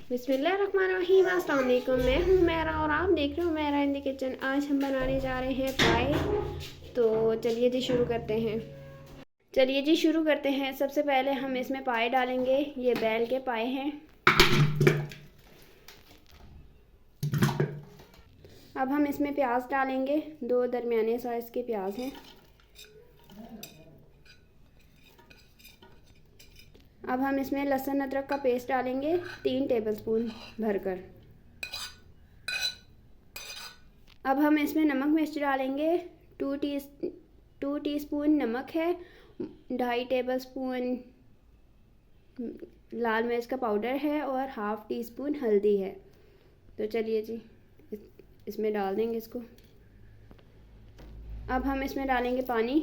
बिस्मिल्लाहिर्रहमानिर्रहीम। अस्सलाम वालेकुम। मैं हूँ मेरा और आप देख रहे हो मेरा इन द किचन। आज हम बनाने जा रहे हैं पाए। तो चलिए जी शुरू करते हैं। सबसे पहले हम इसमें पाए डालेंगे। ये बैल के पाए हैं। अब हम इसमें प्याज डालेंगे। 2 दरमियाने साइज़ के प्याज हैं। अब हम इसमें लहसुन अदरक का पेस्ट डालेंगे 3 टेबलस्पून भरकर। अब हम इसमें नमक मिर्च डालेंगे। 2 टीस्पून नमक है। 2.5 टेबलस्पून लाल मिर्च का पाउडर है और 1/2 टीस्पून हल्दी है। तो चलिए जी इसमें डाल देंगे इसको। अब हम इसमें डालेंगे पानी।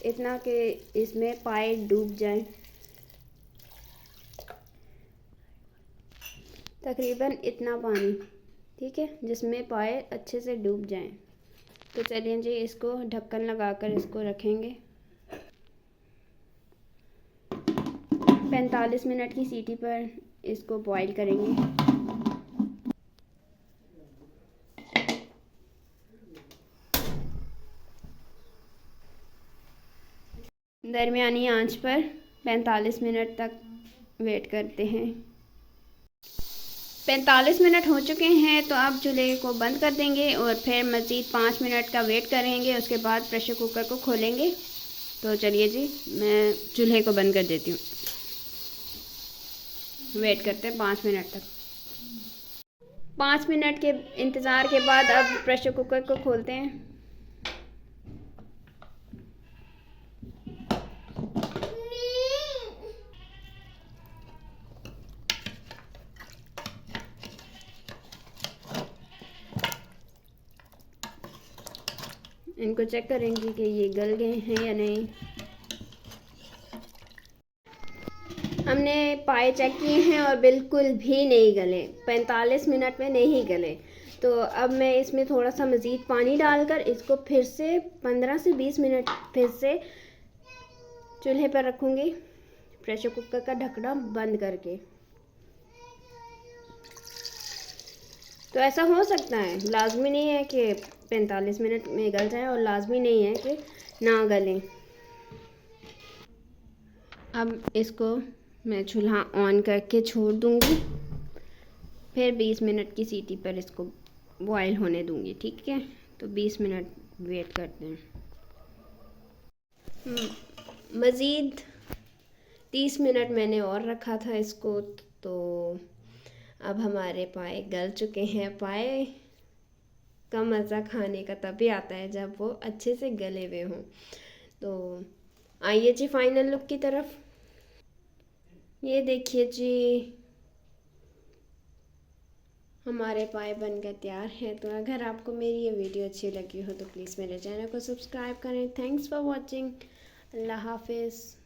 इतना कि इसमें पाए डूब जाएं। तकरीबन इतना पानी, ठीक है, जिसमें पाए अच्छे से डूब जाएं। तो चलिए जी इसको ढक्कन लगाकर इसको रखेंगे। 45 मिनट की सीटी पर इसको बॉईल करेंगे। दरमियानी आंच पर 45 मिनट तक वेट करते हैं। 45 मिनट हो चुके हैं तो अब चूल्हे को बंद कर देंगे और फिर मज़ीद 5 मिनट का वेट करेंगे। उसके बाद प्रेशर कुकर को खोलेंगे। तो चलिए जी मैं चूल्हे को बंद कर देती हूँ। वेट करते हैं 5 मिनट तक। 5 मिनट के इंतज़ार के बाद अब प्रेशर कुकर को खोलते हैं। इनको चेक करेंगे कि ये गल गए हैं या नहीं। हमने पाए चेक किए हैं और बिल्कुल भी नहीं गले। 45 मिनट में नहीं गले। तो अब मैं इसमें थोड़ा सा मज़ीद पानी डालकर इसको फिर से 15 से 20 मिनट फिर से चूल्हे पर रखूँगी, प्रेशर कुकर का ढक्कना बंद करके। तो ऐसा हो सकता है, लाजमी नहीं है कि 45 मिनट में गल जाए और लाजमी नहीं है कि ना गलें। अब इसको मैं चूल्हा ऑन करके छोड़ दूँगी। फिर 20 मिनट की सीटी पर इसको बॉयल होने दूँगी, ठीक है। तो 20 मिनट वेट करते हैं। मज़ीद 30 मिनट मैंने और रखा था इसको। तो अब हमारे पाए गल चुके हैं। पाए का मज़ा खाने का तभी आता है जब वो अच्छे से गले हुए हों। तो आइए जी फाइनल लुक की तरफ। ये देखिए जी हमारे पाए बनकर तैयार हैं। तो अगर आपको मेरी ये वीडियो अच्छी लगी हो तो प्लीज़ मेरे चैनल को सब्सक्राइब करें। Thanks for watching. अल्लाह हाफिज़।